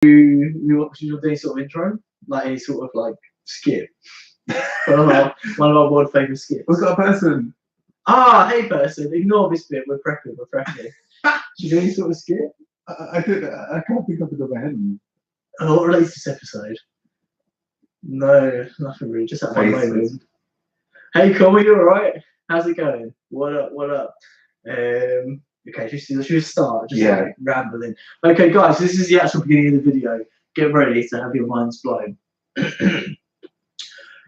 You're doing sort of intro, like any sort of like skit. one of our world famous skits. We've got a person. Hey person, ignore this bit. We're prepping. Do you do any sort of skit? I can't think of it in my head. Oh, what relates to this episode? No, nothing really. Just at my moment. Hey, Cole, you alright? How's it going? What up? Okay, should we start? Just like rambling. Okay, guys, this is the actual beginning of the video. Get ready to have your minds blown.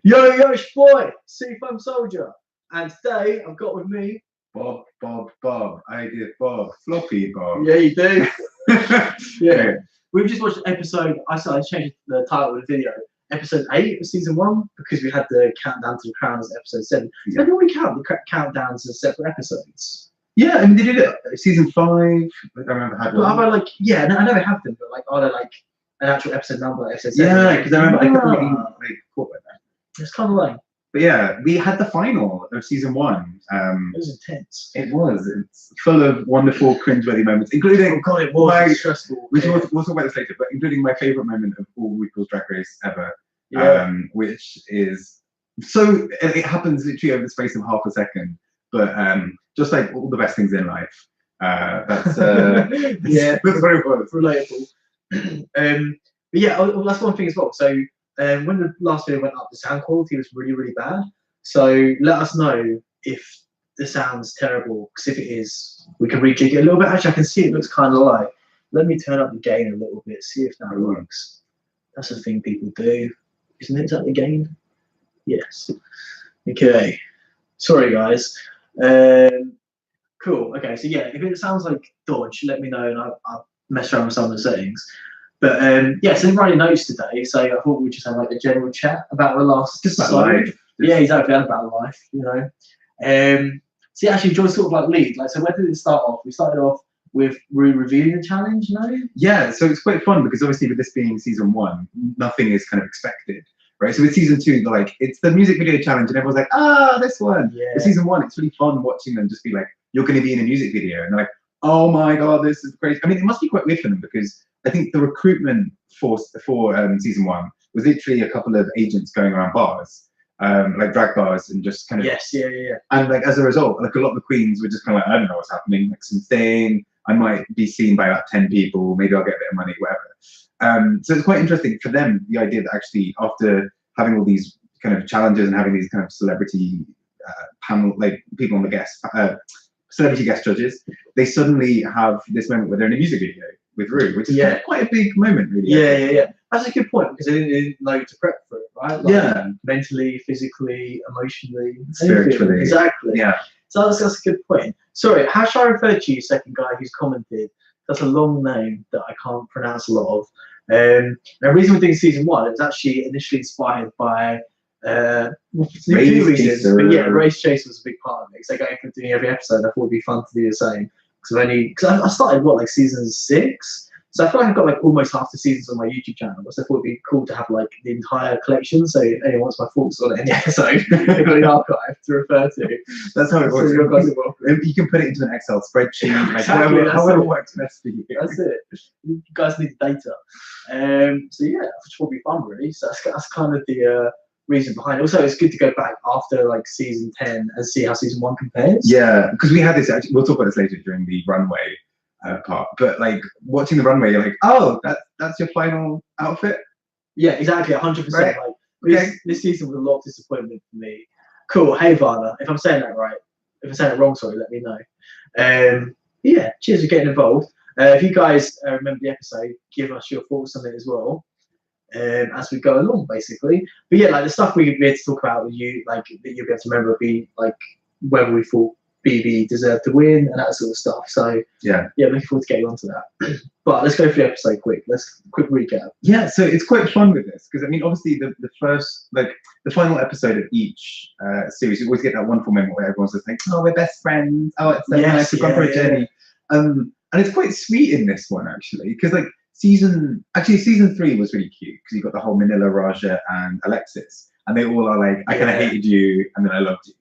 Yo, it's boy, Seafoam Soldier. And today I've got with me Bob. I did Bob. Floppy Bob. Yeah, you do. Yeah. We've just watched episode, I changed the title of the video. Episode 8 of season 1 because we had the countdown to the crown as episode 7. Yeah. Maybe we count the countdowns as separate episodes. Yeah, and they did it season 5. I remember had one. But I know they have them, but like, are they like an actual episode number? Episode 7? Yeah, because I remember I couldn't really caught by that. It's kind of lame. But yeah, we had the final of season 1. It was intense. It was. It's full of wonderful, cringeworthy moments, including. Oh God, it was stressful. We'll talk about this later, but including my favourite moment of all RuPaul's Drag Race ever. Which is so it happens literally over the space of half a second, but just like all the best things in life, that's that's what it was. Relatable. But yeah, that's one thing as well. So when the last video went up, the sound quality was really bad. So let us know if the sound's terrible, because if it is, we can rejig it a little bit. Actually, I can see it looks kind of light. Let me turn up the gain a little bit, see if that works. That's the thing people do. Isn't it? Is that the gain? Yes. Okay. Sorry, guys. Cool. Okay. So yeah, if it sounds like dodge, let me know, and I'll mess around with some of the settings. But yeah, so writing notes today. So I thought we'd just have like a general chat about the last. Just about life. Yeah, exactly. And about life. You know. So yeah, actually, Joy sort of like lead. Like, so where did it start off? We started off with reviewing the challenge, you know? Yeah, so it's quite fun because obviously with this being season 1, nothing is kind of expected, right? So with season 2, like it's the music video challenge and everyone's like, this one. Yeah. With season 1, it's really fun watching them just be like, you're going to be in a music video. And they're like, oh my God, this is crazy. I mean, it must be quite weird for them because I think the recruitment for season 1 was literally a couple of agents going around bars. Like drag bars and just kind of and like as a result, like a lot of the queens were just kind of like, I don't know what's happening, like something. I might be seen by about 10 people, maybe I'll get a bit of money, whatever. So it's quite interesting for them, the idea that actually after having all these kind of challenges and having these kind of celebrity panel, like people on the guest, celebrity guest judges, they suddenly have this moment where they're in a music video with Ru, which is quite a big moment, really. Yeah. That's a good point because they didn't know to prep for it, right? Like, mentally, physically, emotionally, spiritually. Exactly. Yeah. So that's a good point. Sorry, how should I refer to you, second guy who's commented? That's a long name that I can't pronounce a lot of. The reason we're doing season 1, it was actually initially inspired by Race Chaser. But yeah, Race Chaser was a big part of it. So going from doing every episode, I thought it'd be fun to do the same. Because I started like season 6. So I feel like I've got like almost half the seasons on my YouTube channel. So I thought it'd be cool to have like the entire collection. So if anyone wants my thoughts on any episode, they've got an archive to refer to. That's how it works. You can put it into an Excel spreadsheet, like however works best for you. That's it. You guys need the data. So yeah, which will be fun really. So that's kind of the reason behind it. Also, it's good to go back after like season 10 and see how season 1 compares. Yeah, because we had this actually. We'll talk about this later during the runway part. But like watching the runway, you're like, oh, that's your final outfit. Yeah, exactly, 100%. Right. Like this season was a lot of disappointment for me. Cool. Hey Varna, if I'm saying that right, if I'm saying it wrong, sorry, let me know. Yeah, cheers for getting involved. If you guys remember the episode, give us your thoughts on it as well. As we go along, basically. But yeah, like the stuff we had to talk about with you, like that you'll be able to remember, would be like whether we thought BB deserved to win and that sort of stuff. So yeah, looking forward to getting onto that. But let's go through the episode quick. Quick recap. Yeah, so it's quite fun with this because I mean, obviously the first, like the final episode of each series, you always get that wonderful moment where everyone's just like, oh, we're best friends. Oh, it's so nice. We've gone for a journey. And it's quite sweet in this one actually, because like season 3 was really cute because you got the whole Manila, Raja, and Alexis, and they all are like, I kind of hated you, and then I loved you.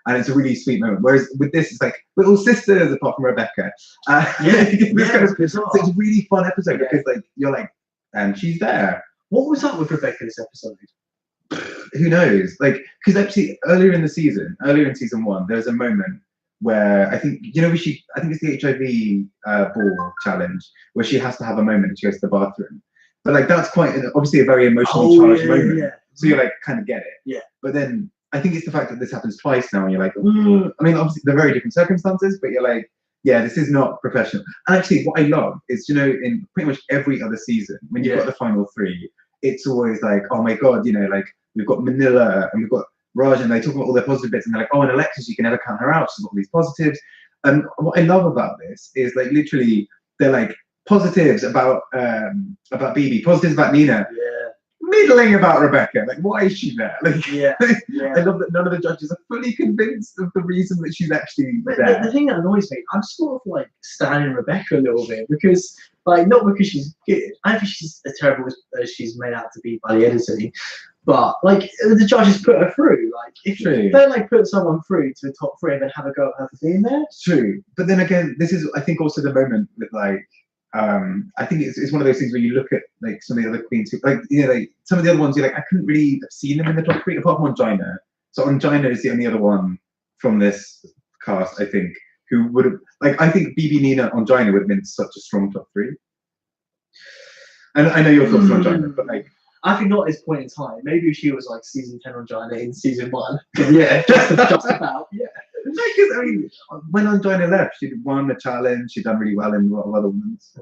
And it's a really sweet moment. Whereas with this, it's like we're all sisters apart from Rebecca. So it's a really fun episode because like you're like, and she's there. What was up with Rebecca this episode? Who knows? Like, because actually earlier in season 1, there's a moment where I think, you know, I think it's the HIV ball challenge where she has to have a moment and she goes to the bathroom. But like, that's obviously a very emotionally charged moment. Yeah. So you like kind of get it. Yeah. But then I think it's the fact that this happens twice now and you're like, I mean, obviously they're very different circumstances, but you're like, yeah, this is not professional. And actually what I love is, you know, in pretty much every other season, when you've got the final 3, it's always like, oh my God, you know, like we've got Manila and we've got Raj, and they talk about all their positive bits, and they're like, oh, and Alexis, you can never count her out. She's got all these positives. And what I love about this is like literally they're like positives about BB, positives about Nina, middling about Rebecca. Like, why is she there? Like, I love that none of the judges are fully convinced of the reason that she's actually there. The thing that annoys me, I'm sort of like standing Rebecca a little bit because, like, not because she's good. I don't think she's as terrible as she's made out to be by the editing. But like the judges put her through. Like if they like put someone through to the top 3 and then have a go at her for being there. True. But then again, this is I think also the moment with like I think it's one of those things where you look at like some of the other queens who, like, you know, like some of the other ones you're like, I couldn't really have seen them in the top 3 apart from Angina. So Angina is the only other one from this cast, I think, who would have, like, I think BB, Nina, Angina would have been such a strong top 3. And I know your thoughts on Angina, but like, I think not at this point in time. Maybe if she was like season 10 Angina in season 1. Yeah, just about. Yeah. Because I mean, when Angina left, she'd won the challenge. She'd done really well in a lot of other ones.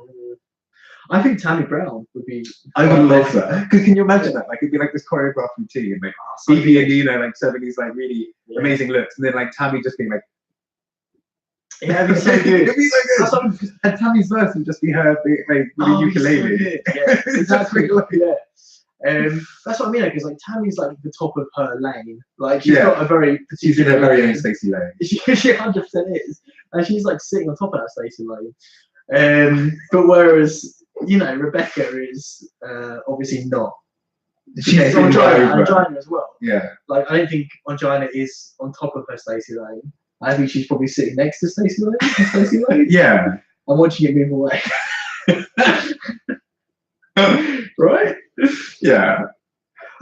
I think Tammy Brown would be. I would love that. Because can you imagine that? Like, it'd be like this choreographed routine, and like BB and Nina like serving these like really amazing looks, and then like Tammy just being like. Yeah, it'd be so good. It'd be so good. And Tammy's verse would just be her with a ukulele. So yeah, exactly. That's what I mean, because like Tammy's like the top of her lane. Like she's got a very particular. She's in a very own Stacey lane. She 100% is, and she's like sitting on top of that Stacey lane. But whereas you know Rebecca is obviously not. She's Angina as well. Yeah. Like I don't think Angina is on top of her Stacey lane. I think she's probably sitting next to Stacey lane. Yeah. I'm watching it move away. Right? Yeah.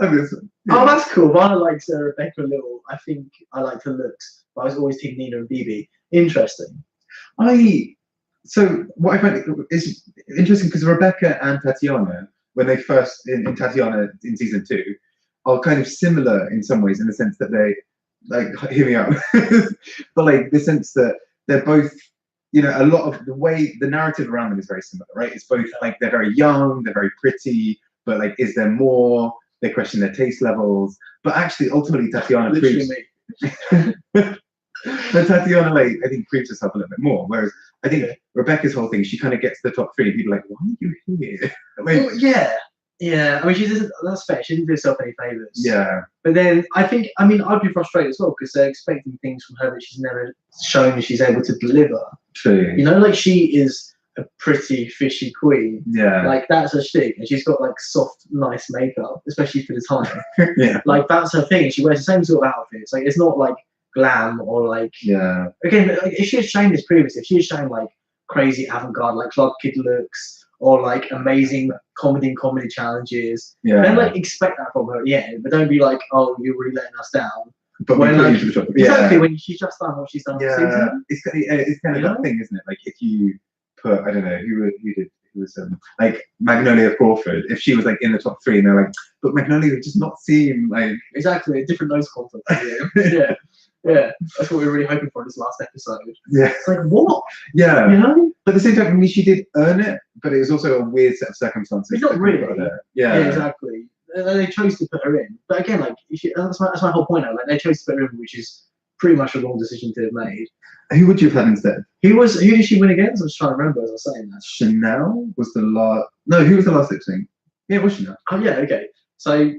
Oh, that's cool. Vana likes Rebecca a little. I think I like her looks, but I was always team Nina and BB. Interesting. So what I find is interesting because Rebecca and Tatiana, when they first in Tatiana in season 2, are kind of similar in some ways in the sense that they like hear me out, but like the sense that they're both, you know, a lot of the way the narrative around them is very similar, right? It's both like they're very young, they're very pretty, but like, is there more? They question their taste levels, but actually, ultimately, Tatiana proves. But Tatiana, like, I think proves herself a little bit more. Whereas I think Rebecca's whole thing, she kind of gets to the top 3, and people are like, why are you here? I mean, well, yeah. I mean, she doesn't. That's fair. She didn't do herself any favors. Yeah. But then I think, I mean, I'd be frustrated as well because they're expecting things from her that she's never shown that she's able to deliver. True. You know, like she is a pretty fishy queen. Yeah. Like that's her shtick, and she's got like soft, nice makeup, especially for the time. Yeah. Like that's her thing. She wears the same sort of outfits. Like it's not like glam or like. Yeah. Again, like, if she had shown this previously, if she had shown like crazy avant-garde, like club kid looks. Or like amazing comedy challenges. Yeah. Then like expect that from her, but don't be like, oh, you're really letting us down. But when like, exactly when she's just done what she's done. Yeah, it's kind of that thing, isn't it? Like if you put, I don't know, who was like Magnolia Crawford. If she was like in the top 3, and they're like, but Magnolia would just not seem like exactly a different nose content. Yeah. Yeah, that's what we were really hoping for in this last episode. Yeah. It's like, what? Yeah. You know? But at the same time, I mean, she did earn it, but it was also a weird set of circumstances. Not really. Yeah, exactly. They chose to put her in. But again, like, that's my whole point. Like, they chose to put her in, which is pretty much a wrong decision to have made. Who would you have had instead? Who did she win against? I'm just trying to remember as I was saying that. Chanel was the last. No, who was the last lip sync? Yeah, it was Chanel. Oh, yeah, okay. So,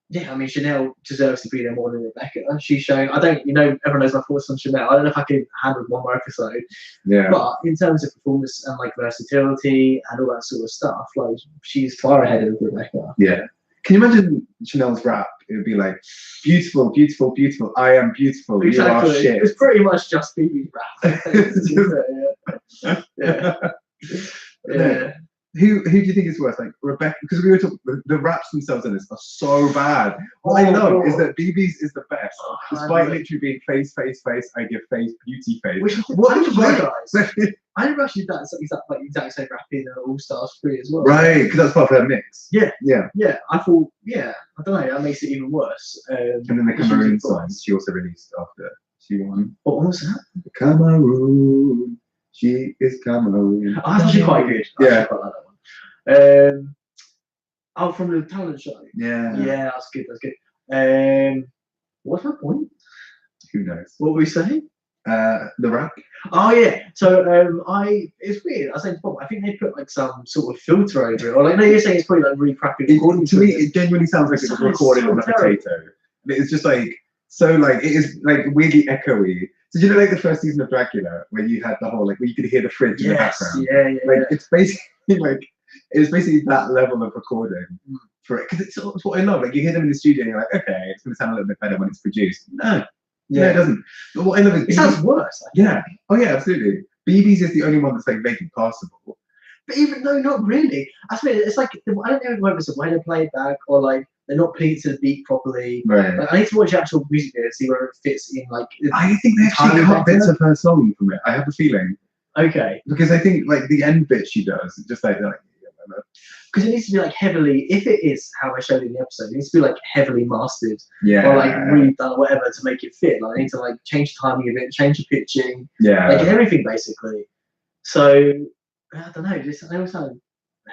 yeah, I mean, Chanel deserves to be there more than Rebecca. She's shown, everyone knows my thoughts on Chanel. I don't know if I can handle one more episode. Yeah. But in terms of performance and like versatility and all that sort of stuff, like she's far ahead of Rebecca. Yeah. Can you imagine Chanel's rap? It would be like, beautiful, beautiful, beautiful. I am beautiful. Exactly. You are shit. It's pretty much just BB's rap. Yeah. Who do you think is worse? Like Rebecca, because we were talking, the raps themselves in this are so bad. What I love is that BB's is the best, despite literally being face. I give face, beauty face. Which what I is realised? I never actually did that exact same rap in All Stars 3 as well. Right, because that's part of her mix. Yeah. Yeah. Yeah. I thought, I don't know, that makes it even worse. And then the Cameroon songs she also released after she won. What was that? Cameroon. She is Cameroon. Oh, that's actually quite good. I actually quite like that one. From the talent show. Yeah. Yeah, that's good. That's good. What's my point? Who knows? What were we saying? The rap. Oh yeah. So it's weird. I was saying before, I think they put like some sort of filter over it, or like no, you're saying it's probably like really crappy recording. To me, it genuinely sounds like it was recorded on a potato. It's just like so like it is like weirdly echoey. So you know like the first season of Dracula where you had the whole like where you could hear the fridge in the background. Yeah. Like it's basically like it's basically that level of recording for it because it's what I love. Like you hear them in the studio and you're like, okay, it's gonna sound a little bit better when it's produced. No, it doesn't. But what I love is it sounds worse. Yeah. Oh yeah, absolutely. BB's is the only one that's like making passable. But even no, not really. I swear, it's like I don't know whether it's the way they play it back or like they're not playing to the beat properly. Right. Like, I need to watch the actual music video to see where it fits in. Like, I think they actually cut bits of her song from it. I have a feeling. Okay. Because I think like the end bit she does, just like because it needs to be like heavily. If it is how I showed in the episode, it needs to be like heavily mastered. Yeah. Or like redone or whatever to make it fit. Like I need to like change the timing of it, change the pitching. Yeah. Like everything basically. So I don't know. They all sound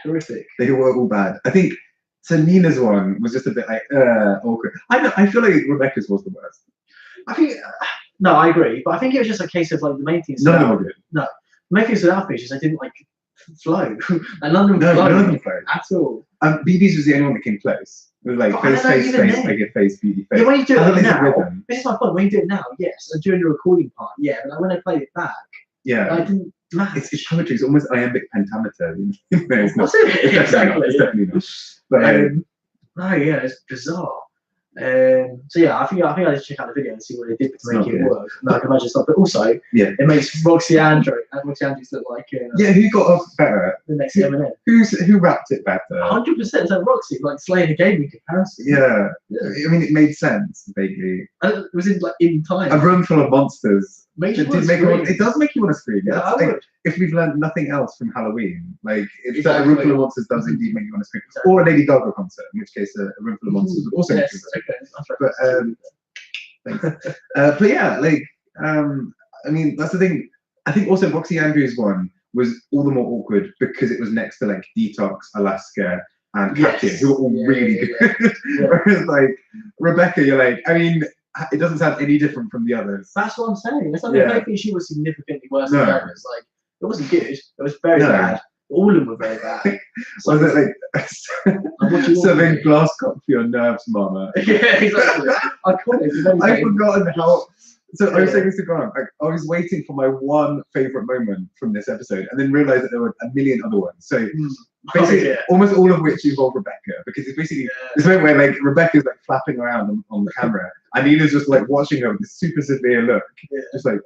horrific. They were all bad. I think so. Nina's one was just a bit like awkward. I feel like Rebecca's was the worst. I think no, I agree, but I think it was just a case of like the main things. None of them were good. No, the main things with outfits is I didn't like flow, and none of them flowed at all. BB's was the only one that came close. It was like face, I get face, beauty, face. Yeah, when you do it now, rhythm. this is my point. When you do it now, yes, and during the recording part, yeah, but like when I played it back, yeah, I didn't. It's poetry. It's almost iambic pentameter. It's not. What's it? It's Exactly. It's definitely not. But oh yeah, it's bizarre. So yeah, I think I just check out the video and see what they did to make it work. No, I can imagine it's not. But also, it makes Roxy Andrews look like who got off better? The next Eminem. Who rapped it better? 100%. So Roxy, like slaying the game in comparison. Yeah. I mean, it made sense vaguely. It was in time. A room full of monsters. It does make you want to scream. Yeah, like, if we've learned nothing else from Halloween, like a room full of monsters does indeed make you want to scream. Exactly. Or a Lady Gaga concert, in which case a room full of monsters would also make you want to scream. But thanks. But yeah, like I mean that's the thing. I think also Roxy Andrews one was all the more awkward because it was next to like Detox, Alaska, and Captain, who were all really good. Whereas like Rebecca, you're like, I mean, it doesn't sound any different from the others. That's what I'm saying. It's not I don't think she was significantly worse than the others. Like it wasn't good. It was very bad. All of them were very bad. So was it like serving glass cup for your nerves, mama? Yeah, exactly. I've forgotten how. So I was saying this to Grant, like I was waiting for my one favourite moment from this episode and then realised that there were a million other ones. So basically almost all of which involve Rebecca, because it's basically this moment where like Rebecca's like flapping around on the camera and Nina's just like watching her with this super severe look. Just like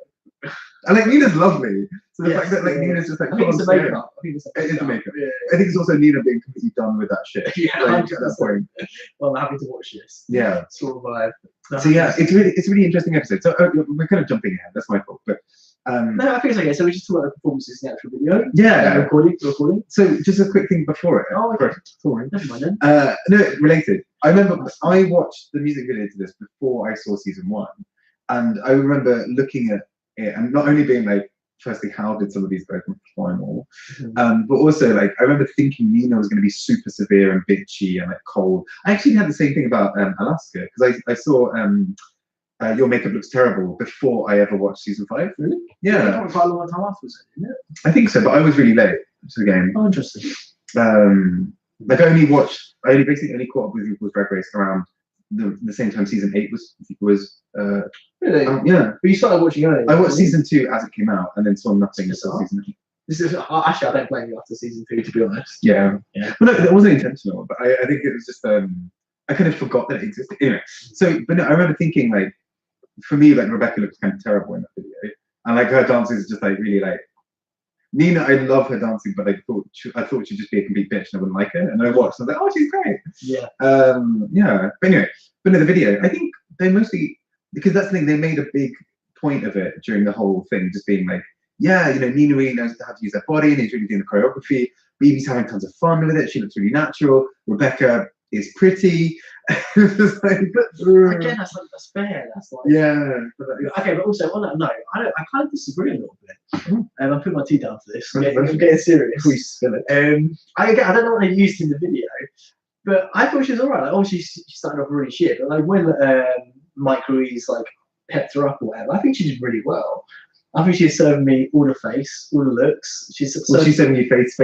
and like Nina's lovely. So the fact that like Nina's just like I think it's the makeup. It's the makeup. I think it's also Nina being completely done with that shit. Yeah, like, at that point. Well, I'm happy to watch this. Yeah. Survive. So yeah, it's a really interesting episode. So we're kind of jumping ahead. That's my fault. But no, I think it's okay. So we just talk about the performances in the actual video. Yeah. Recording. So just a quick thing before it. Oh, okay. Sorry. Never mind then. No, related. I remember I watched the music video to this before I saw season 1, and I remember looking at it and not only being like, firstly, how did some of these guys perform all? But also like I remember thinking Nina was going to be super severe and bitchy and like cold. I actually had the same thing about Alaska, because I saw Your Makeup Looks Terrible before I ever watched season 5. Really? Yeah. Quite a long time afterwards, isn't it? I think so, but I was really late to the game. Oh, interesting. Like I only basically only caught up with RuPaul's Drag Race around the same time season 8 was. Really? Yeah. But you started watching early. I watched season 2 as it came out, and then saw nothing until season 8. This is actually I don't blame you after season 2, to be honest. Yeah. Well, no, it wasn't intentional, but I think it was just I kind of forgot that it existed. Anyway, so but no, I remember thinking like, for me, like Rebecca looks kind of terrible in that video, and like her dances is just like really like Nina, I love her dancing, but I thought she'd just be a complete bitch and I wouldn't like her. And I watched, and I was like, oh, she's great. Yeah. Yeah. But anyway, but no, the video, I think they mostly, because that's the thing, they made a big point of it during the whole thing, just being like, yeah, you know, Nina really knows how to use her body and he's really doing the choreography. Bibi's having tons of fun with it. She looks really natural. Rebecca is pretty. It's like, again, that's fair. That's like, yeah. Okay, but also on that note, I kind of disagree a little bit. And I'm putting my tea down for this. I'm getting serious. Please spill it. I don't know what they used in the video, but I thought she was alright. Like, oh, she started off really shit, but like when Mike Ruiz like pepped her up or whatever, I think she did really well. I think she's serving me all the face, all the looks. She's serving you face.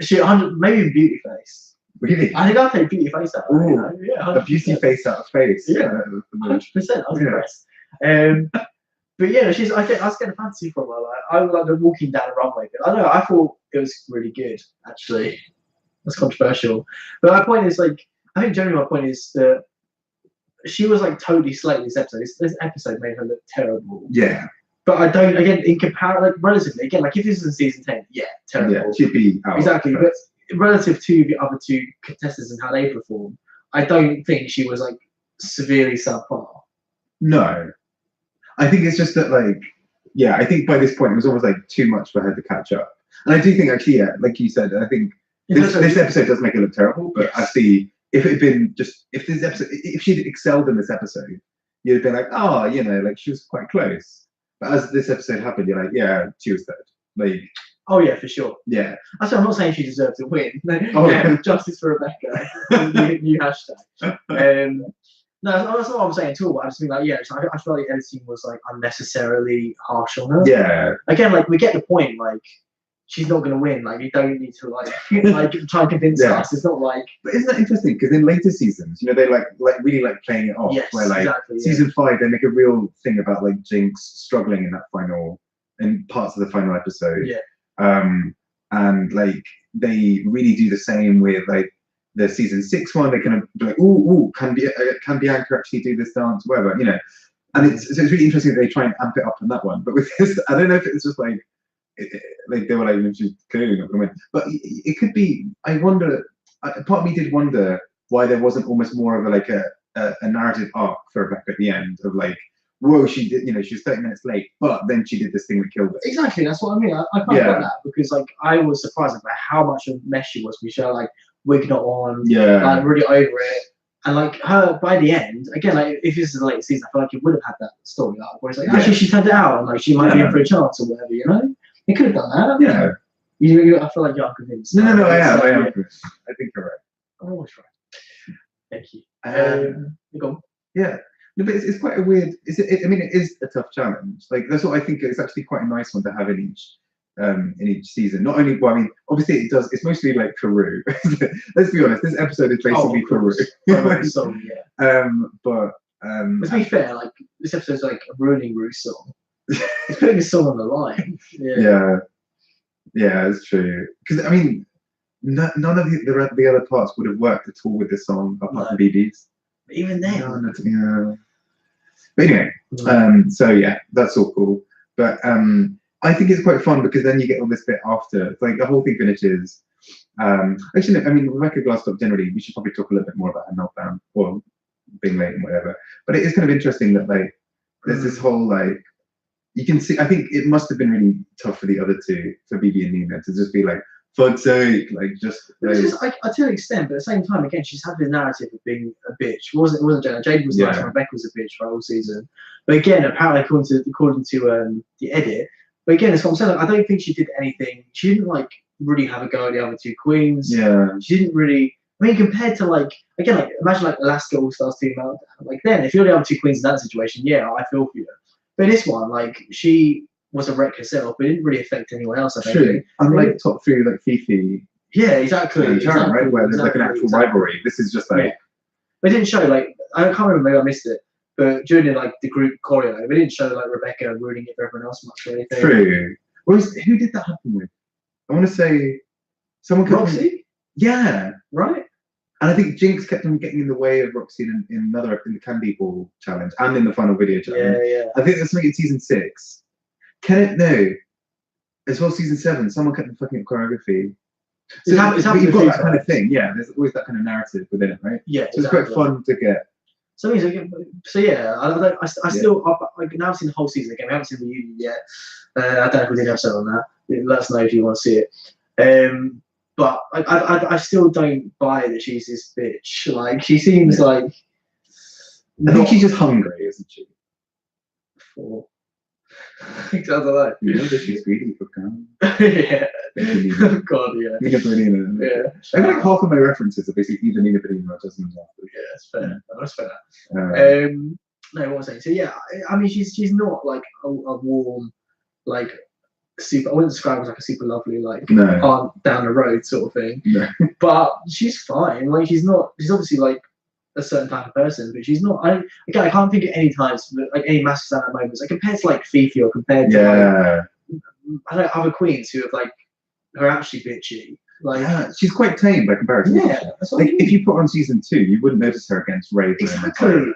She maybe even beauty face. Really? I think I'll take beauty face out. Ooh, you know? Yeah, 100%. a beauty face out of face. Yeah, 100%. I was impressed. But yeah, I was getting a fancy from her. Like, I was like walking down the runway. But I don't know. I thought it was really good. Actually, that's controversial. But my point is like, I think generally my point is that she was like totally slating this episode. This episode made her look terrible. Yeah. But I don't, again, in comparison, like relatively, again, like if this is in season 10, yeah, terrible. Yeah, she'd be out. Exactly. But relative to the other two contestants and how they perform, I don't think she was like severely subpar. No. I think it's just that, like, yeah, I think by this point it was almost like too much for her to catch up. And I do think, actually, yeah, like you said, I think this episode does make it look terrible, but actually, if it had been just, if she'd excelled in this episode, you'd have been like, oh, you know, like she was quite close. But as this episode happened, you're like, yeah, she was third. Like, oh yeah, for sure. Yeah. Actually, I'm not saying she deserved to win. Oh, yeah, justice for Rebecca. new hashtag. No, that's not what I'm saying at all. I just mean like, yeah, I feel like the editing was like unnecessarily harsh on her. Yeah. Again, like we get the point. Like she's not gonna win. Like you don't need to like try and convince us. It's not like. But isn't that interesting? Because in later seasons, you know, they like really like playing it off. Yes, where like exactly, season 5, they make a real thing about like Jinx struggling in parts of the final episode. Yeah. And like they really do the same with like the season 6 one. They kind of be like, ooh, can Bianca actually do this dance, whatever, you know. And it's really interesting that they try and amp it up on that one. But with this, I don't know if it's just like. Like they were like, she's clearly not going to win, but it could be. I wonder. Part of me did wonder why there wasn't almost more of a narrative arc for Rebecca at the end of like, whoa, she did, you know, she was 30 minutes late, but then she did this thing that killed her. Exactly, that's what I mean. I kind of got that because like I was surprised about how much of a mess she was. Michelle like wig not on, like really over it. And like her, by the end, again, like if this is a late season, I feel like it would have had that story arc where it's like, actually, she turned it out, and like she might be in for a chance or whatever, you know. It could have done that. Yeah. I feel like you're unconvinced. No, I am. I think you're right. I'm always right. Thank you. Go on. Yeah. No, but it's quite a weird. I mean, it is a tough challenge. Like that's what I think. It's actually quite a nice one to have in each season. Not only, well, I mean, obviously it does. It's mostly like for Ru. Let's be honest. This episode is basically for Ru. Song, yeah. But let's be fair. Like this episode's like a ruining Ru's song. It's putting his song on the line. Yeah, it's true. Because I mean, none of the other parts would have worked at all with this song apart from Bibi's. Even then. Yeah. But anyway, so yeah, that's all cool. But I think it's quite fun because then you get all this bit after. It's like the whole thing finishes. Actually, I mean, Rebecca Glasscock generally, we should probably talk a little bit more about her meltdown or being late and whatever. But it is kind of interesting that like there's this whole like. You can see, I think it must have been really tough for the other two, for Bibi and Nina, to just be like, fuck's sake, like just. Like, it's just like, to an extent, but at the same time, again, she's had the narrative of being a bitch. It wasn't Jada. Jada was nice, and Rebecca was a bitch for the whole season. But again, apparently, according to the edit, but again, that's what I'm saying. Like, I don't think she did anything. She didn't like really have a go at the other two queens. Yeah. She didn't really. I mean, compared to like again, like imagine like Alaska All Stars 2 meltdown. Like then, if you're the other two queens in that situation, yeah, I feel for you. But this one, like, she was a wreck herself, but it didn't really affect anyone else, I think. True. Unlike top 3, like Fifi. Yeah, exactly. Right? Where there's like an actual rivalry. This is just like. Yeah. But it didn't show, like, I can't remember, maybe I missed it, but during like the group choreo, it didn't show like Rebecca ruining it for everyone else much or anything. True. Who did that happen with? I want to say someone. Roxy? Yeah. Right? And I think Jinx kept on getting in the way of Roxy in the Candy Ball challenge and in the final video challenge. Yeah. I think there's something in season 6. No. as well, season 7, someone kept fucking up choreography. So It's happened you've got a few that kind of times. thing, yeah. There's always that kind of narrative within it, right? Yeah, So it's quite fun to get. So yeah, I still like now I've seen the whole season again. We haven't seen the reunion yet. I don't know if we did an episode on that. Let us know if you want to see it. But I still don't buy that she's this bitch. Like she seems like. I think she's just hungry, isn't she? For. I don't know. You know that she's greedy for cum. Yeah. Oh God, yeah. Nina Bernina. Yeah. I feel like half of my references are basically either Nina Bernina or Jasmine Martin. Yeah, that's fair. That's fair. No, what was I saying? So yeah, I mean, she's not like a warm, like super. I wouldn't describe her as like a super lovely, like aunt down the road sort of thing. No. But she's fine. Like she's not. She's obviously like a certain type of person, but she's not. I can't think of any times, like any massive standout moments, like compared to like Fifi or compared to like, I don't know, other queens who have like are actually bitchy. Like she's quite tame by comparison. Yeah, that's what like I mean. if you put her on season 2, you wouldn't notice her against Raven. Exactly.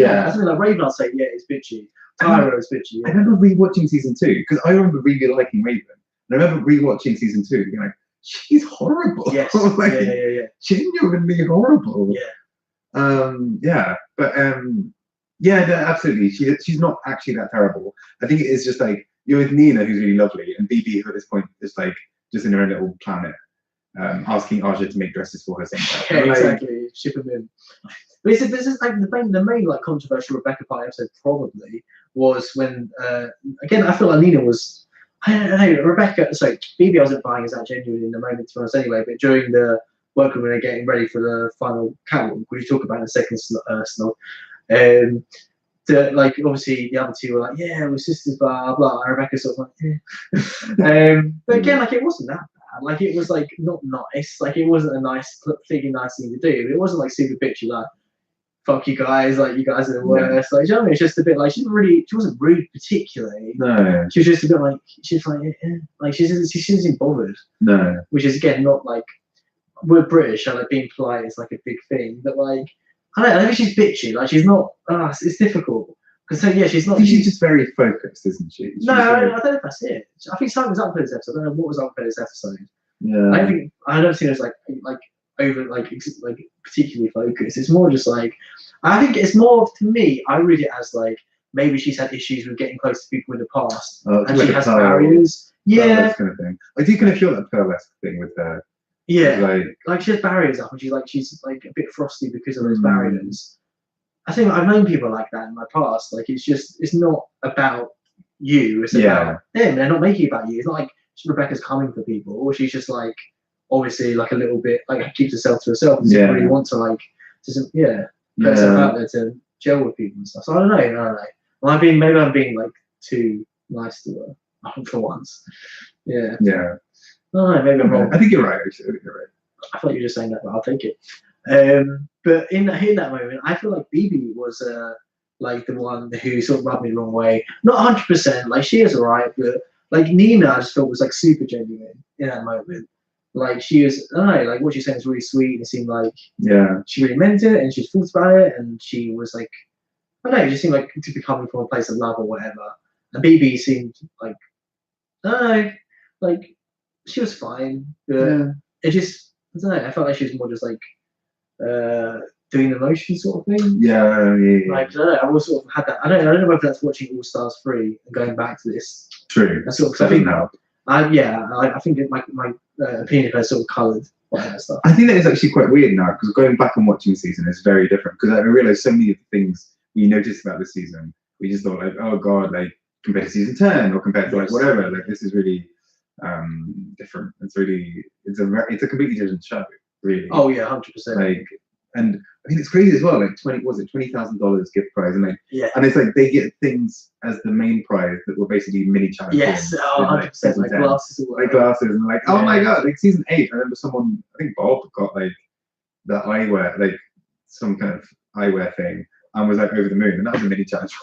Yeah. I think like Raven, I'd say it's bitchy. Tyra is bitchy. Yeah. I remember rewatching season 2 because I remember really liking Raven. And I remember rewatching season 2 being like, she's horrible. Yes. Like, yeah. Genuinely horrible. Yeah. Yeah, no, absolutely. She's not actually that terrible. I think it is just like you're with Nina, who's really lovely, and BB, who at this point is like just in her own little planet, asking Aja to make dresses for her somewhere. Yeah, exactly. Ship them in. But this is like the main like controversial Rebecca Pie episode probably was when again I feel like Nina was I don't know Rebecca. Sorry, BB wasn't buying as that genuine in the moment to us anyway, but during the working when they're getting ready for the final catwalk, which we talk about in a second, snog. Like obviously the other two were like, yeah, we're sisters, blah blah. And Rebecca sort of like, yeah. But again, like it wasn't that bad. Like it was like not nice. Like it wasn't a nice thing to do. It wasn't like super bitchy. Like fuck you guys. Like you guys are the worst. Like you know what I mean? It's just a bit like she wasn't rude particularly. No. She was just a bit like she's like like she isn't bothered. No. Which is again not like. We're British, and like being polite is like a big thing. But like, I don't know. I think she's bitchy. Like she's not. It's difficult because she's not. She's just very focused, isn't she? No, I don't know if that's it. I think something was up for this episode. I don't know what was up for this episode. Yeah. I don't see it as like over like particularly focused. It's more just like I think it's more to me. I read it as like maybe she's had issues with getting close to people in the past, and she has barriers. Yeah, that kind of thing. I do kind of feel that Pearl-esque thing with her. Yeah, like she has barriers up, and she's like a bit frosty because of those barriers. I think I've known people like that in my past. Like it's not about you. It's about them. They're not making it about you. It's not like Rebecca's coming for people, or she's just like obviously like a little bit like keeps herself to herself and doesn't really want to like put herself out there to gel with people and stuff. So I don't know. Well, maybe I'm being like too nice to her for once. Yeah. Yeah. No, maybe I'm wrong. I think you're right. I thought you were just saying that, but I'll take it. But in that moment, I feel like BB was like the one who sort of rubbed me the wrong way. Not 100%. Like she is alright, but like Nina, I just thought was like super genuine in that moment. Like she was, I don't know, like what she's saying was really sweet, and it seemed like she really meant it, and she thought about it, and she was like, I don't know, it just seemed like to be coming from a place of love or whatever. And BB seemed like, I don't know, like. She was fine, but it just I don't know. I felt like she was more just like doing the motion sort of thing. Yeah. Like I don't know. I always sort of had that. I don't know whether that's watching All Stars 3 and going back to this. True. That's sort of, I think I think my opinion has sort of coloured by that stuff. I think that is actually quite weird now because going back and watching the season is very different because I realised so many of the things we noticed about this season we just thought like, oh god, like compared to season 10 or compared to like whatever, like this is really different. It's a completely different show, really. Oh yeah, 100%. Like, and I mean it's crazy as well. Like $20,000 gift prize, and and it's like they get things as the main prize that were basically mini challenges. Yes, 100%. Like glasses, and like oh my god, like season 8. I remember someone, I think Bob got like the eyewear, like some kind of eyewear thing, and was like over the moon, and that was a mini challenge.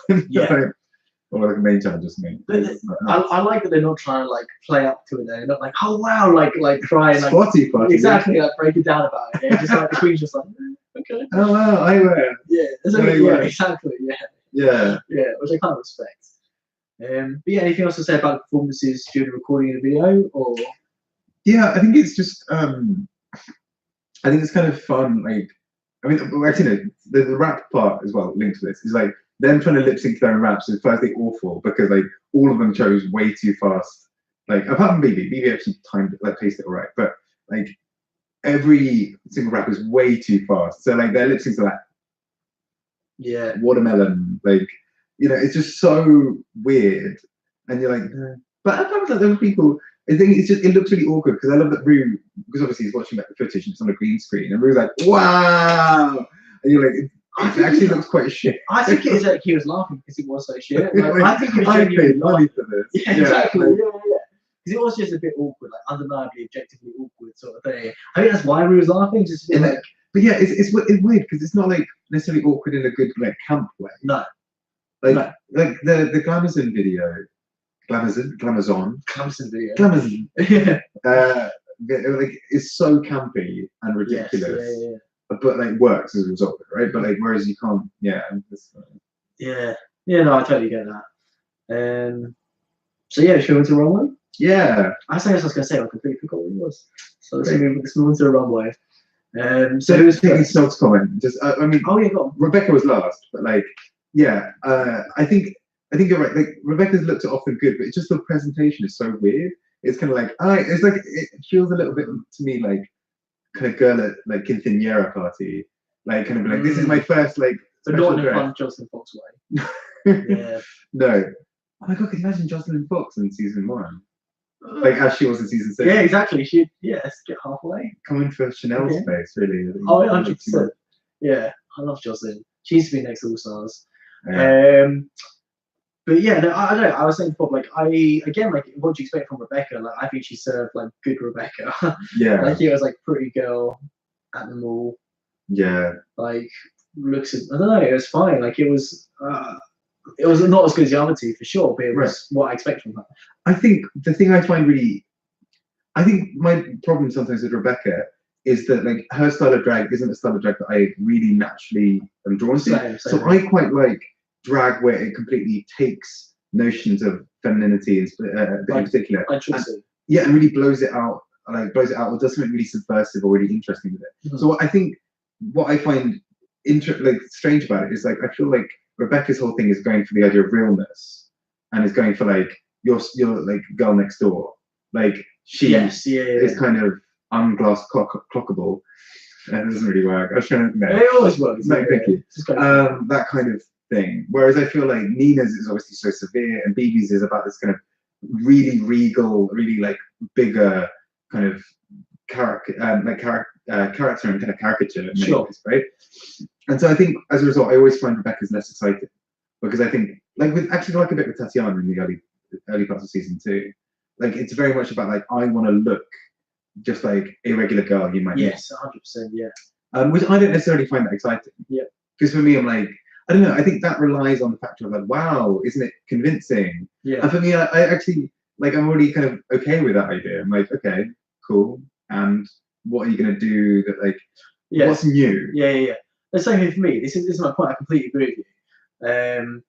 Or like a main challenge, just me. I like that they're not trying to like play up to it. They're not like, oh wow, like try and like spotty, exactly like break it down about it. Just like the queen's just like, okay. Oh wow, I wear. Yeah, exactly. Yeah, yeah, which I kind of respect. But yeah, anything else to say about the performances during the recording of the video, or? Yeah, I think it's just I think it's kind of fun. Like, I mean, actually, no, the rap part as well linked to this is like them trying to lip sync their own raps is firstly awful because like all of them chose way too fast. Like apart from BB actually timed it, like paced it all right, but like every single rap is way too fast. So like their lip syncs are like watermelon, like it's just so weird. And you're like, but I found that there were people. I think it's just it looks really awkward because I love that Rue, because obviously he's watching back the footage and it's on a green screen, and Rue's like, wow, and you're like, it actually looks quite shit. I think it is like he was laughing because it was so shit. Like, I think he was I genuinely paid money for this. Yeah, exactly. Yeah. Because it was just a bit awkward, like undeniably, objectively awkward sort of thing. I think that's why Rue was laughing, just like. But yeah, it's weird because it's not like necessarily awkward in a good like camp way. No. Like the Glamazon video. Glamazon video. Like it's so campy and ridiculous. Yes, but like works as a result of it, right? But like whereas you can't, no, I totally get that. So yeah, should we move to the runway? Yeah, I was gonna say, I completely forgot what it was. So let's move to the runway. So it was taking Snog's comment. Just I mean, go on. Rebecca was last, but like I think you're right. Like Rebecca's looks are often good, but it's just the presentation is so weird. It's kind of like it's like it feels a little bit to me like kind of girl at like quinceañera party, like kind of like this is my first like. But not in a fun Jocelyn Fox way. Yeah. No. Oh my god! Can you imagine Jocelyn Fox in season 1? Like as she was in season 6. Yeah, exactly. Let's get halfway. Coming for Chanel's space, really. Oh, 100%. Yeah, I love Jocelyn. She used to be next All Stars. Yeah. But yeah, no, I don't know. I was saying before, like what do you expect from Rebecca? Like I think she served like good Rebecca. Yeah. Like it was like pretty girl at the mall. Yeah. Like looks. I don't know. It was fine. Like it was. It was not as good as the other two for sure, but it was what I expect from her. I think the thing I find I think my problem sometimes with Rebecca is that like her style of drag isn't a style of drag that I really naturally am drawn to. So I quite like drag where it completely takes notions of femininity in particular, and really blows it out, or does something really subversive or really interesting with it. Mm-hmm. So I think what I find strange about it is like I feel like Rebecca's whole thing is going for the idea of realness, and is going for like you're like girl next door, like she is kind of unglass clockable, and it doesn't really work. I was trying to. It always works. No, thank you. That kind of thing. Whereas I feel like Nina's is obviously so severe, and BB's is about this kind of really regal, really like bigger kind of character and kind of caricature. Ways, right? And so I think as a result, I always find Rebecca's less exciting because I think like with actually like a bit with Tatiana in the early parts of season 2, like it's very much about like I want to look just like a regular girl you might meet. Yes, 100%. Yeah. Which I don't necessarily find that exciting. Yeah. Because for me, I'm like, I don't know. I think that relies on the factor of like, wow, isn't it convincing? Yeah. And for me, I actually like I'm already kind of okay with that idea. I'm like, okay, cool. And what are you gonna do that like? What's new? Yeah. The same thing for me. This is my point. I completely agree with you.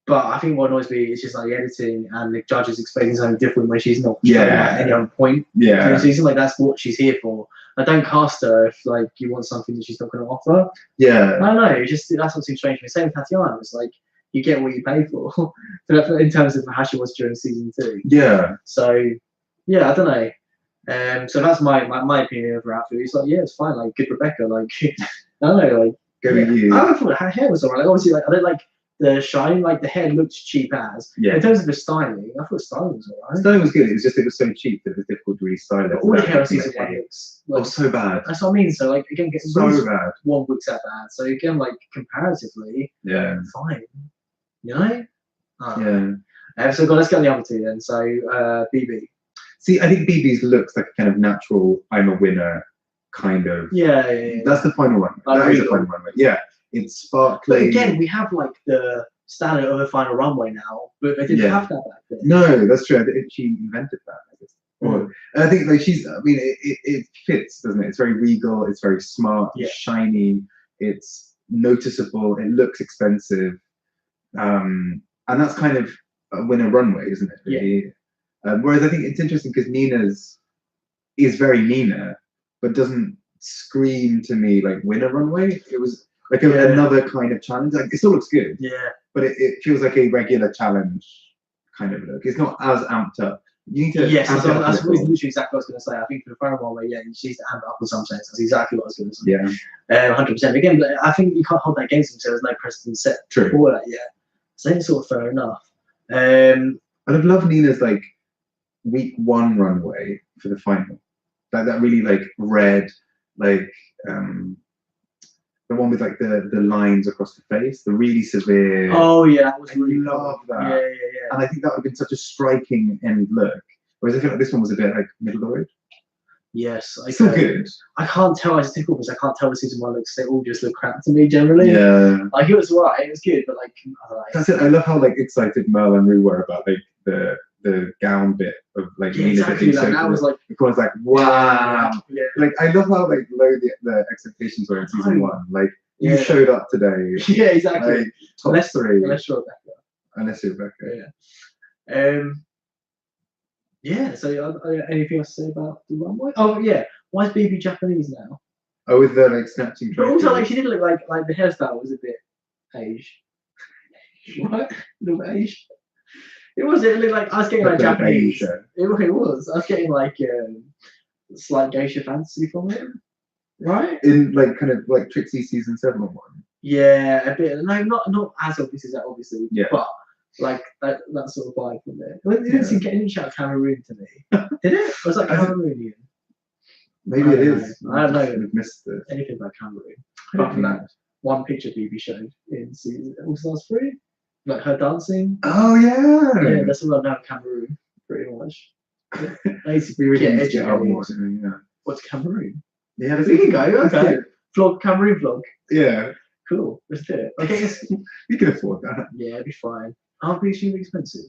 But I think what annoys me is just like the editing and the judges expecting something different when she's not at any other point. Yeah. The season, like that's what she's here for. I don't cast her if like you want something that she's not going to offer. Yeah. I don't know. It's just that's what seems strange to me. Same with Tatiana. It's like you get what you pay for in terms of how she was during season 2. Yeah. So yeah, I don't know. So that's my opinion of her outfit. It's like it's fine. Like good Rebecca. Like I don't know. Like go with you. I thought her hair was alright. Like, obviously, like I don't like the shine. Like the hair looked cheap as. Yeah. In terms of the styling, I thought the styling was alright. Styling was good. It was just it was so cheap that it was difficult to really style it. All the hair on season 1 looks like, so bad. That's what I mean. So like again, so bad. One looks that bad. So again, like comparatively, fine. You know. So let's get the other two then. So BB. See, I think BB's looks like a kind of natural. I'm a winner. Kind of. Yeah. That's the final one. That is the final one. Yeah. It's sparkly. But again, we have like the standard of a final runway now, but they didn't have that back then. No, that's true. She invented that, I guess. And I think like I mean, it fits, doesn't it? It's very regal. It's very smart. It's shiny. It's noticeable. It looks expensive. And that's kind of win a runway, isn't it? Really? Whereas I think it's interesting because Nina's is very Nina, but doesn't scream to me like win a runway. It was like another kind of challenge. Like it still looks good, but it feels like a regular challenge kind of look. It's not as amped up. You need to. Yes, that's literally exactly what I was going to say. I think for the final one, where she needs to amp up in some sense. That's exactly what I was going to say. Yeah, 100%. Again, I think you can't hold that against them, so there's no precedent set for that yet. So it's sort of fair enough. I'd love Nina's like week 1 runway for the final. That really like red, like the one with like the lines across the face, the really severe. Oh yeah, that was really love that. Yeah. And I think that would have been such a striking end look. Whereas I feel like this one was a bit like middle of the road. Yes, still good. I can't tell. It's difficult because I can't tell the season 1 looks. They all just look crap to me generally. Yeah. Like it was right. It was good, but like I don't know. That's it. I love how like excited Mel and Rue were about like the gown bit of like Nina. Exactly. Like that was like. Of course, like wow. Yeah. Like I love how like low the expectations were in season 1. Like you showed up today. Yeah, exactly. Like top 3. Unless you're Rebecca. Unless you're Rebecca. Yeah. Yeah. So anything else to say about the runway? Oh yeah. Why is BB Japanese now? Oh, with the like snatching. But also, like she didn't look like the hairstyle was a bit beige. What? The beige. It was. It looked like I was getting like Japanese. It was. I was getting like slight geisha fantasy from it, right? In like kind of like Trixie season 7 one. Yeah, a bit. No, not as obvious as that, obviously. Yeah. But like that sort of vibe from there. Well, it didn't seem to get any shout of Cameroon to me. Did it? Was like Cameroonian? Maybe it is. I don't know. We've missed this. Anything about Cameroon. Apart from that one picture BB showed in season All-Stars 3. Like her dancing. Oh yeah. Yeah, that's all I know of Cameroon, pretty much. Basically, we really need to get out more. Yeah. What's Cameroon? Yeah, we can go. Okay. Vlog, Cameroon vlog. Yeah. Cool. Let's do it. Okay. We can afford that. Yeah, it'd be fine. Aren't we extremely expensive?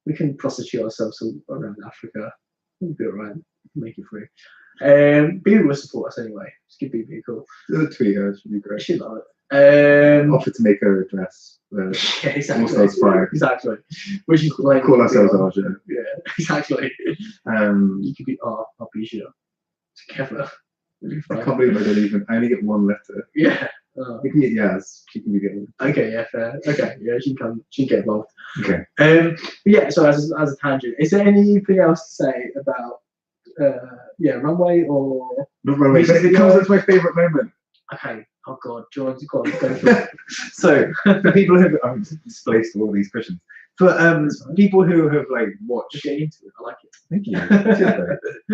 We can prostitute ourselves all around Africa. We'll be alright. Make it free. BB will support us anyway. Just give BB a call. The tweet her should be great. She'd love it. Offer to make her a dress. Yeah, exactly. All-Stars 5. Exactly. We should call ourselves Arja. Yeah, exactly. You could be Arja together. I can't believe I don't even. I only get 1 letter. Yeah. We can get Yaz. She can be getting. Okay, yeah, fair. Okay, yeah, she can get involved. Okay. Yeah. So as a tangent, is there anything else to say about runway or not runway? It comes as my favourite moment. Okay. Oh God, George, go for it. So for people who I'm displaced with all these questions. For people who have like watched. Get into it. I like it. Thank you.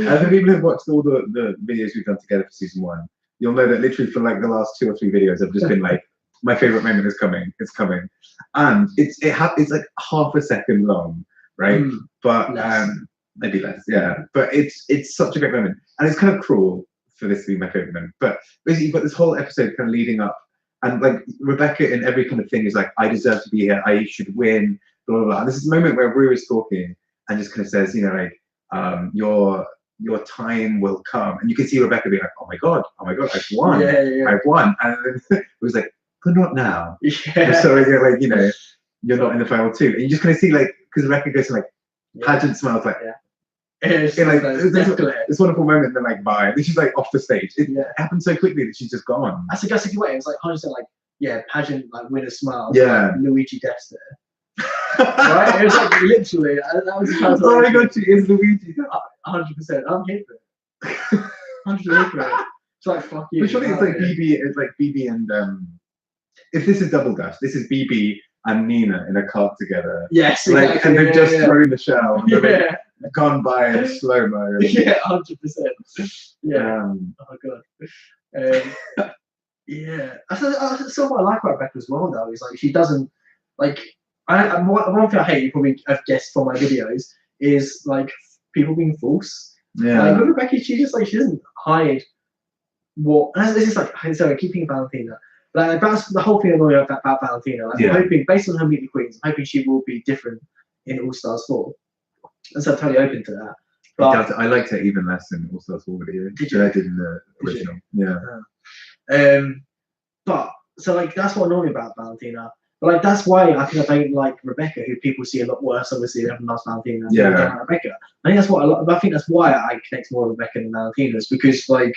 For people who have watched all the videos we've done together for season 1, you'll know that literally for like the last 2 or 3 videos, I've just been like, my favorite moment is coming. It's coming, and it's like half a second long, right? But maybe less, yeah. But it's such a great moment, and it's kind of cruel for this to be my favorite moment. But basically, you've got this whole episode kind of leading up, and like Rebecca in every kind of thing is like, I deserve to be here. I should win. Blah blah blah. And this is a moment where Rue is talking and just kind of says, you know, like, your time will come, and you can see Rebecca being like, oh my god, I've won. Yeah. I've won, and then it was like, but not now. Yeah. So you're like, you know, you're not in the final 2, and you just kind of see like, because Rebecca goes to like, pageant smiles like. It's like this wonderful moment, and then like bye. And she's like off the stage. It happened so quickly that she's just gone. That's a good way. It was like 100% like pageant like winner smile. Yeah, like Luigi Dexter. Right? It was like literally that was the translation. Oh my god, she is Luigi. 100%. I'm here for it. 100% for it. It's like fuck you. But surely it's like BB. It's like BB and if this is Double Dash, this is BB and Nina in a cart together. Yes, like, exactly. and they've just thrown the shell. Yeah. Gone by in slow mo. Yeah, 100%. Yeah. Oh my god. Yeah. That's what I like about Rebecca as well, though. Is like she doesn't like. One thing I hate, you probably have guessed from my videos, is like people being false. Yeah. Like with Rebecca, she just like she doesn't hide what. And this is like sorry, keeping Valentina. Like that's the whole thing annoying about Valentina. Like, I'm hoping, based on her Meet the Queens, I'm hoping she will be different in All Stars 4. And so I'm totally open to that. But I liked her even less in All Stars 4 video. Did you? I did in the original. Yeah. But so like that's what annoyed me about Valentina. But like that's why I think I don't like Rebecca, who people see a lot worse. Obviously, than last Valentina. Yeah. Don't like Rebecca. I think that's what I think that's why I connect more with Rebecca than Valentina, is because like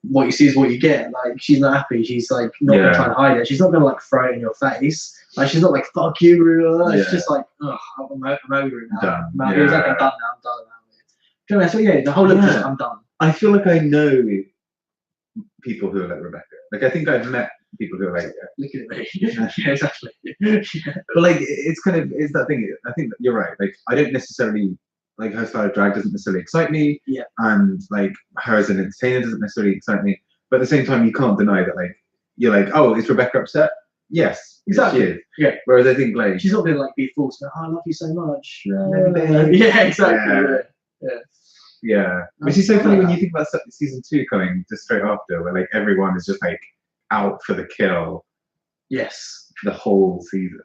what you see is what you get. Like she's not happy. She's like not gonna try and hide it. She's not gonna like throw it in your face. Like she's not like fuck you. It's just like ugh, I'm over it now. Done. It's like I'm done now. I'm done now. Do you know, so yeah, the whole episode, I'm done. I feel like I know people who are like Rebecca. Like I think I've met people who are like looking at me. Yeah, exactly. Yeah. But like it's that thing. I think that you're right. Like I don't necessarily like her style of drag doesn't necessarily excite me. Yeah. And like her as an entertainer doesn't necessarily excite me. But at the same time, you can't deny that like you're like, oh, is Rebecca upset? Yes, exactly. She is. Yeah. Whereas I think like she's not gonna like be forced. Oh, I love you so much. Yeah, exactly. Yeah. Which is so funny when you think about season 2 coming just straight after, where like everyone is just like out for the kill. Yes. The whole season.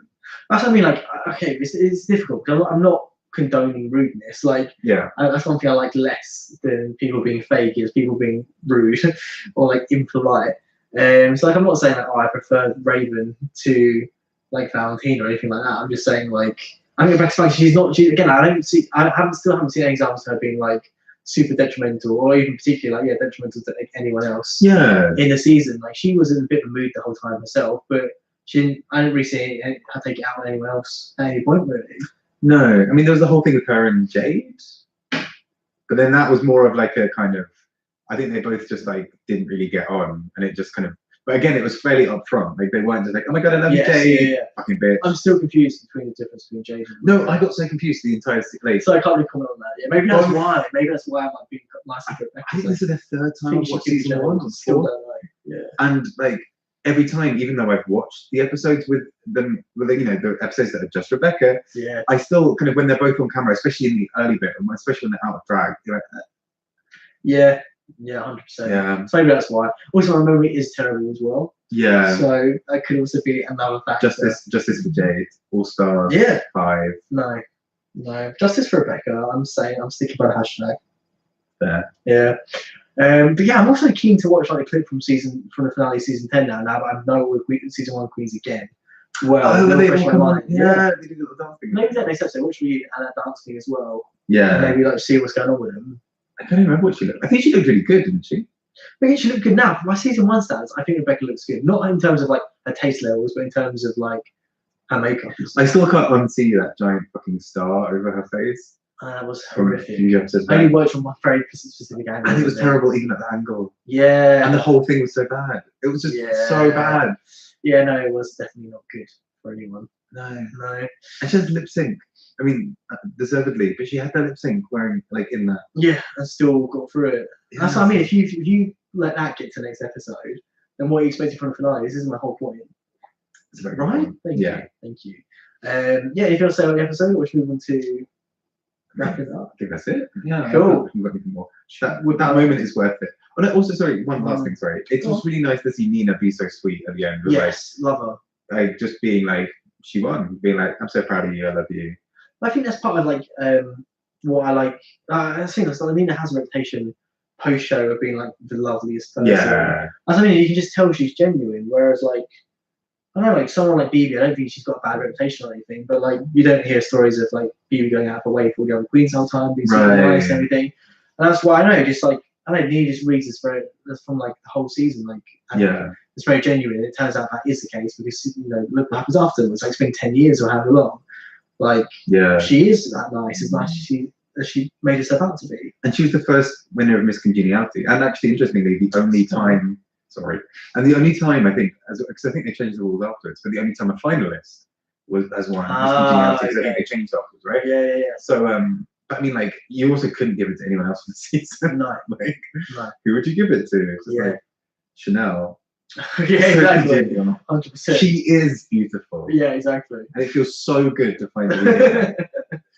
That's what I mean. Like, okay, it's difficult because I'm not condoning rudeness. Like, that's one thing I like less than people being fake is people being rude or like impolite. So like, I'm not saying that I prefer Raven to like Valentina or anything like that. I'm just saying like I think Rebecca's like again. I still haven't seen any examples of her being like super detrimental or even particularly like detrimental to like anyone else. Yeah. In the season, like she was in a bit of a mood the whole time herself, but I didn't really see her take it out on anyone else at any point really. No, I mean there was the whole thing with her and Jade, but then that was more of like a kind of. I think they both just like didn't really get on, and it just kind of. But again, it was fairly upfront. Like they weren't just like, "Oh my god, I love you, Jade." Fucking bitch. I'm still confused between the difference between Jade and. No, I got so confused the entire place. So I can't really comment on that. Yeah, maybe that's why. Maybe that's why I might be nice. I think this is the third time I've watched season 1. Still don't know. Yeah. And like every time, even though I've watched the episodes with them, the episodes that are just Rebecca, I still kind of when they're both on camera, especially in the early bit, especially when they're out of drag, you're like, yeah, 100%. Yeah. So maybe that's why. Also, my memory is terrible as well. Yeah. So that could also be another factor. Justice for Jade, All Stars. 5. No. Justice for Rebecca. I'm sticking by the hashtag. There. Yeah. But yeah, I'm also keen to watch like a clip from the finale season 10 now that I know we're season 1 queens again. Well, they all come on. Yeah, they did a little dancing. Maybe that next episode, watch me and that dance thing as well. Yeah. And maybe like see what's going on with them. I can't remember what she looked. I think she looked really good, didn't she? I think she looked good now. For my season 1 stats, I think Rebecca looks good. Not in terms of like her taste levels, but in terms of like her makeup. I still can't unsee that giant fucking star over her face. That was horrific. I only watched on my very specific angle. And it was terrible even at the angle. Yeah. And the whole thing was so bad. It was just so bad. Yeah, no, it was definitely not good for anyone. No. And she had lip sync. I mean, deservedly, but she had that lip sync wearing like in that. Yeah, and still got through it. Yeah. That's what I mean. If you let that get to the next episode, then what are you expecting from the finale? This is my whole point. It's very right. Thank you. Yeah, if you want to say on the episode, which we want to wrap it up. I think that's it. Yeah. Cool. More. That moment is worth it. Oh, no, also, sorry, one last thing. Sorry, it was really nice to see Nina be so sweet at the end. Yes, love her. Like just being like she won, being like, "I'm so proud of you. I love you." I think that's part of like what I like. I think that's like Nina has a reputation post show of being like the loveliest person. Yeah. I mean, you can just tell she's genuine. Whereas like I don't know, like someone like BB, I don't think she's got a bad reputation or anything. But like you don't hear stories of like BB going out of her way for the other queens all the time, being super nice and everything. And that's why I know, just like I don't know, Nina just reads this from like the whole season. Like it's very genuine. It turns out that is the case because look what happens afterwards. Like it's been 10 years or however long. Like, she is that nice. As nice as she made herself out to be. And she was the first winner of Miss Congeniality. And actually, interestingly, the only time I think, because I think they changed the rules afterwards, but the only time a finalist has won Miss Congeniality, because I think they changed afterwards, right? Yeah. So, but I mean, like, you also couldn't give it to anyone else for the season. No. Who would you give it to? Like Chanel. Yeah, exactly. 100%. She is beautiful. Yeah, exactly. And it feels so good to find her.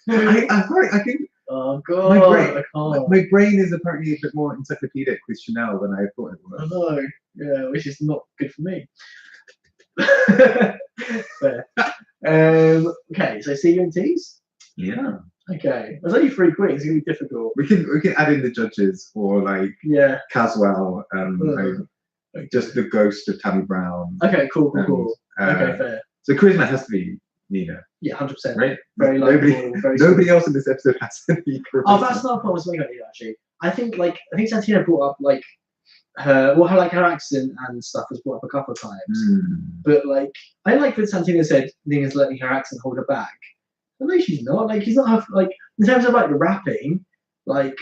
I think. Oh god, my brain is apparently a bit more encyclopedic with Chanel than I thought it was. I know. Yeah, which is not good for me. Fair. Okay, so CUNTs? Yeah. Okay. There's only 3 queens, it's gonna be difficult. We can add in the judges or like Caswell, just the ghost of Tammy Brown. Okay, cool. Okay, fair. So charisma has to be Nina. Yeah, 100%. Right? Very likable. Nobody else in this episode has to be charisma. Oh, that's another point I was thinking about, actually. I think Santina brought up like her accent and stuff was brought up a couple of times. But like I like that Santina said Nina's letting her accent hold her back. But no, she's not. Like she's not like in terms of like the rapping, like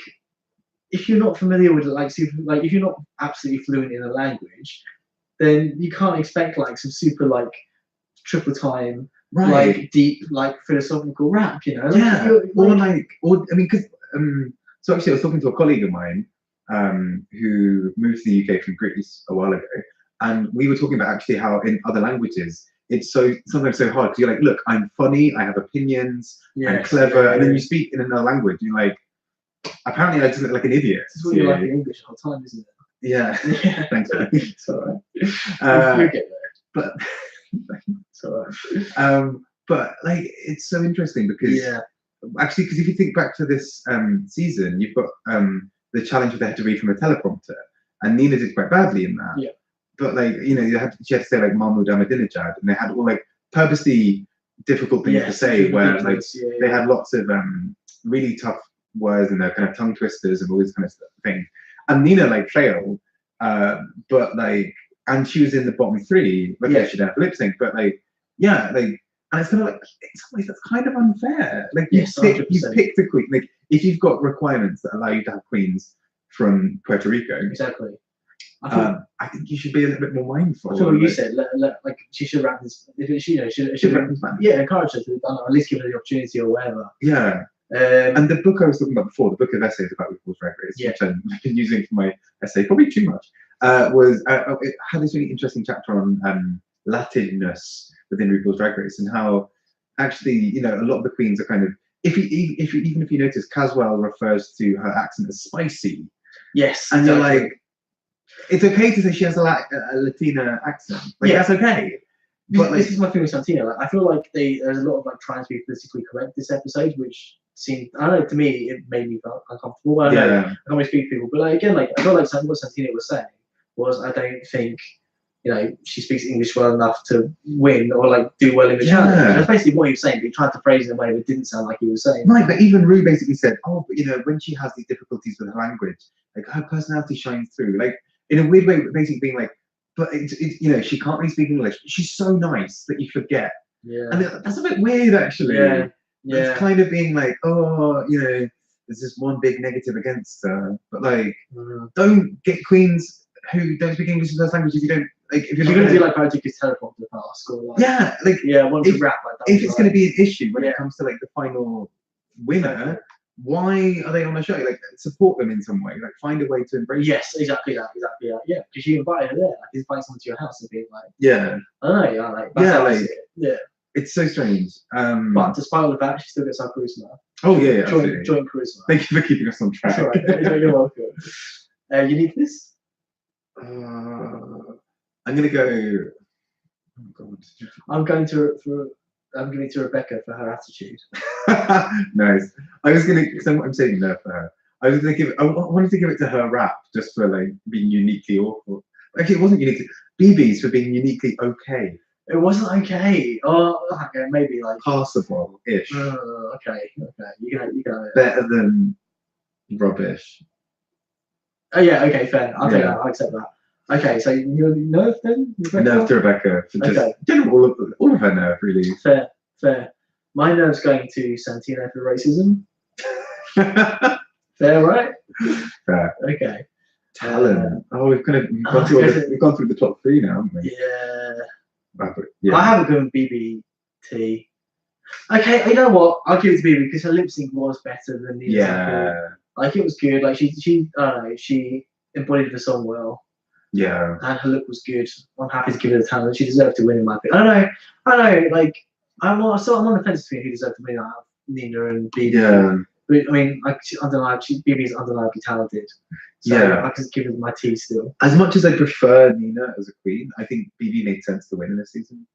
if you're not familiar with it, like if you're not absolutely fluent in a language, then you can't expect like some super like triple time like deep like philosophical rap, you know? Like, yeah. Or I mean, because so actually I was talking to a colleague of mine who moved to the UK from Greece a while ago, and we were talking about actually how in other languages it's sometimes so hard because you're like, look, I'm funny, I have opinions, I'm clever, and then you speak in another language, and you're like, apparently I just look like an idiot. This is what you like in English the whole time, isn't it? Yeah. Thanks, man. It's alright. You'll get there. But it's alright. But like it's so interesting because actually, because if you think back to this season, you've got the challenge where they had to read from a teleprompter, and Nina did quite badly in that. Yeah. But like, you know, she had to say like Mahmoud Ahmadinejad, and they had all like purposely difficult things to say, where like they had lots of really tough words and they're kind of tongue twisters and all this kind of thing. And Nina like failed, but like, and she was in the bottom three. Okay, she didn't have lip sync, but like, yeah, like, and it's kind of like in some ways that's kind of unfair. Like you picked a queen. Like if you've got requirements that allow you to have queens from Puerto Rico, exactly. I think you should be a little bit more mindful. So what you said, like she should rap this. If she, should rap this. Yeah, encourage her to at least give her the opportunity or whatever. Yeah. And the book I was talking about before, the book of essays about RuPaul's Drag Race, which I've been using for my essay, probably too much, it had this really interesting chapter on Latinness within RuPaul's Drag Race and how actually, you know, a lot of the queens are kind of, even if you notice, Caswell refers to her accent as spicy. Yes. And you're like, it's okay to say she has a Latina accent. Like, that's okay. But this is my thing with Santina. Like, I feel like there's a lot of like trying to be politically correct this episode, which seemed, I don't know, to me it made me feel uncomfortable. I can't really speak to people, but like, again, like I feel like what Santina was saying was, I don't think, you know, she speaks English well enough to win or like do well in the challenge. That's basically what he was saying, but he tried to phrase it in a way that didn't sound like he was saying. Right, but even Ru basically said, oh, but you know, when she has these difficulties with her language, like her personality shines through. Like in a weird way, basically being like, but it's you know, she can't really speak English. She's so nice that you forget. Yeah. And that's a bit weird, actually. Yeah. It's kind of being like, oh, you know, there's this one big negative against her. But like, don't get queens who don't speak English as first language if you don't, like, if you're going to do like Prodigy's teleprompter task or like, once you rap like that. If it's going to be an issue when it comes to like the final winner, why are they on the show? Like, support them in some way. Like, find a way to embrace. Yes, exactly that. Yeah, because you invited her there. Like, you invite someone to your house and being like, I don't know, it's so strange. But despite all of that, she still gets our charisma. Oh yeah, joint charisma. Thank you for keeping us on track. That's all right. You're welcome. You need this? I'm gonna go. Oh God. I'm giving it to Rebecca for her attitude. Nice. I was gonna. I'm saving that for her. I wanted to give it to her rap just for like being uniquely awful. Actually, it wasn't unique. BB's for being uniquely okay. It wasn't okay. Oh, okay, maybe like passable-ish. Okay. You go. Better than rubbish. Oh yeah. Okay. Fair. I'll take that. I'll accept that. Okay. So you're nerve then? Nerve to Rebecca. For just general, all of her nerve, really. Fair. My nerve's going to Santina for racism. Fair, right? Fair. Okay. Talent. We've gone through the top three now, haven't we? Yeah. I haven't given BBT. Okay, you know what? I'll give it to BB because her lip sync was better than the example. Like it was good. Like she I don't know, she embodied the song well. Yeah. And her look was good. I'm happy to give her the talent. She deserved to win in my opinion. I don't know. Like I'm on the fence between who deserved to win out of Nina and BB. Yeah. But I mean, like BB's undeniably talented. So I can give her my tea still. As much as I prefer Nina as a queen, I think BB made sense to win in this season.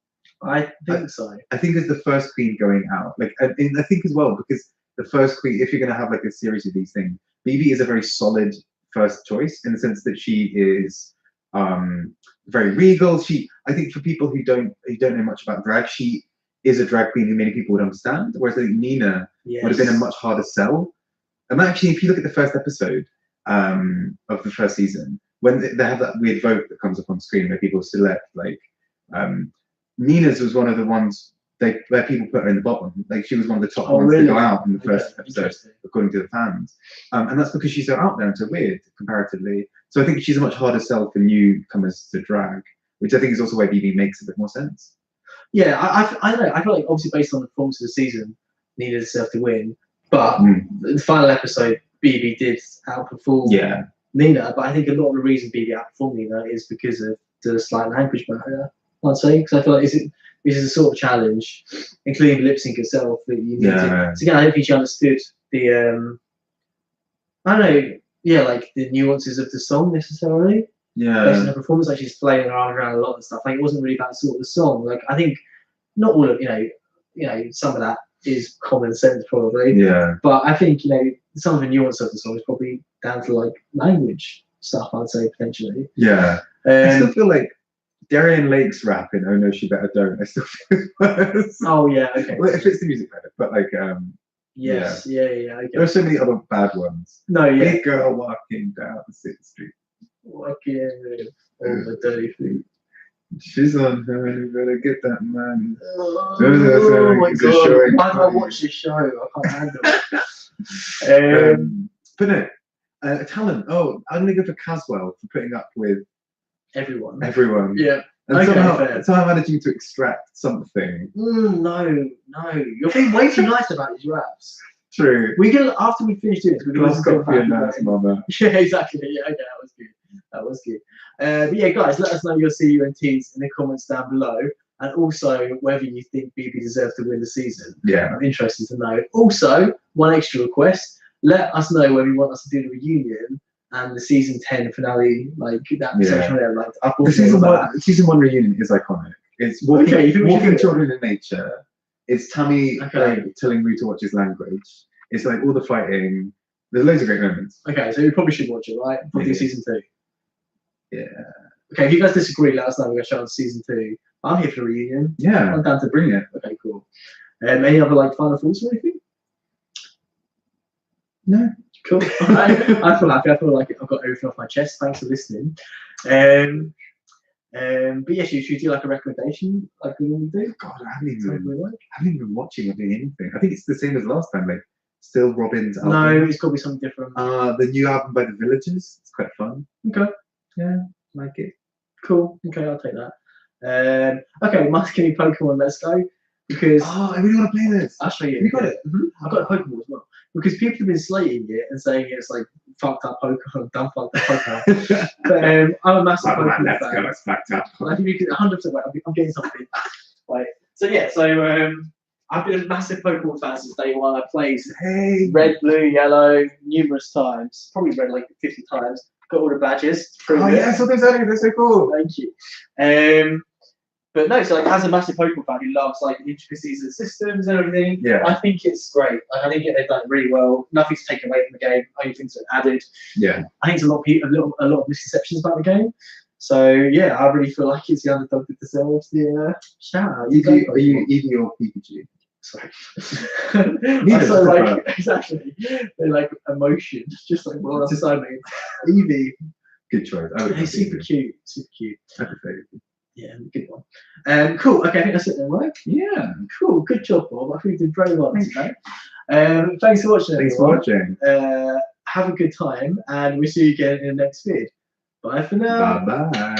I think so. I think as the first queen going out, like, and I think as well because the first queen, if you're going to have like a series of these things, BB is a very solid first choice in the sense that she is very regal. I think for people who don't know much about drag, she is a drag queen who many people would understand. Whereas I think Nina would have been a much harder sell. And actually, if you look at the first episode of the first season, when they have that weird vote that comes up on screen where people select, like, Nina's was one of the ones where people put her in the bottom. Like, she was one of the top ones to go out in the first episode, according to the fans. And that's because she's so out there and so weird, comparatively. So I think she's a much harder sell for newcomers to drag, which I think is also why BB makes a bit more sense. Yeah, I don't know. I feel like, obviously, based on the performance of the season, Nina deserved to win. But the final episode, BB did outperform Nina. But I think a lot of the reason BB outperformed Nina is because of the slight language barrier, I'd say. Because I feel like this is a sort of challenge, including the lip sync itself, that you need to. So again, I don't think she understood the I don't know, like the nuances of the song necessarily. Yeah. Based on her performance, like she's flailing her arms around a lot and stuff. Like, it wasn't really that sort of the song. Like, I think not all of some of that is common sense probably. Yeah. But I think some of the nuance of the song is probably down to like language stuff. I'd say potentially. Yeah. I still feel like Darian Lake's rap in "Oh No She Better Don't." I still feel worse. Oh yeah. Okay. Well, it fits the music better, but like Yes. Yeah. Okay. There are so many other bad ones. No. Yeah. Big girl walking down the 6th Street. Walking with all the dirty feet. She's on her, you better get that money. Oh my god! Why do I watch this show? I can't handle it. But no, talent. Oh, I'm gonna go for Caswell for putting up with everyone. Yeah. And somehow managing to extract something. No. You're being way too nice about these raps. True. We can, after we finish doing this, we can Glass coffee and nice, mama. Yeah, exactly. Yeah, okay, that was good. But yeah, guys, let us know your CUNTs in the comments down below, and also whether you think BB deserves to win the season. Yeah. I'm interested to know. Also, one extra request: let us know whether you want us to do the reunion and the season 10 finale, like that section there. Like, the season one reunion is iconic. It's walking children in nature. It's Tammy telling Rue to watch his language. It's like all the fighting. There's loads of great moments. Okay, so we probably should watch it, right? Probably season 2. Yeah. Okay, if you guys disagree, let us know. We're going to show on season 2. I'm here for the reunion. Yeah. I'm down to bring it. Okay, cool. Any other final thoughts or anything? No. Cool. I feel happy. I feel like I've got everything off my chest. Thanks for listening. But yeah, should we do like a recommendation like we normally do? God, I haven't even been watching or doing anything. I think it's the same as last time. Like, still Robin's album. No, it's got to be something different. The new album by the Villagers. It's quite fun. Okay. Yeah, like it. Cool. Okay, I'll take that. Okay, Must Give Me Pokemon. Let's go. Because I really want to play this. I'll show you. You got it. I've got a Pokemon as well. Because people have been slating it and saying it's like fucked up Pokemon, dumb fucked up Pokemon. But I'm a massive Pokemon fan. Let's go. It's fucked up. I think you can 100% wait. I'm getting something. Like, so I've been a massive Pokemon fan since day one. I played red, blue, yellow numerous times. Probably red like 50 times. Got all the badges. Oh yeah, I saw those earlier. They're so cool. Thank you. But no, so like as a massive Pokemon fan who loves like the intricacies of the systems and everything, I think it's great. Like, I think they've done it really well. Nothing's taken away from the game. Only things are added. Yeah. I think there's a lot of misconceptions about the game. So yeah, I really feel like it's the underdog that deserves the shout out. Are you Eevee or Pikachu? Sorry. So like exactly, they're like emotion, just like beside me. Eevee. Good choice. He's super cute. Super cute. That's a favorite. Yeah, good one. Cool. Okay, I think that's it then, right? Yeah. Cool. Good job, Bob. I think you did very well today. Thanks for watching. Thanks for watching. Have a good time, and we'll see you again in the next vid. Bye for now. Bye bye.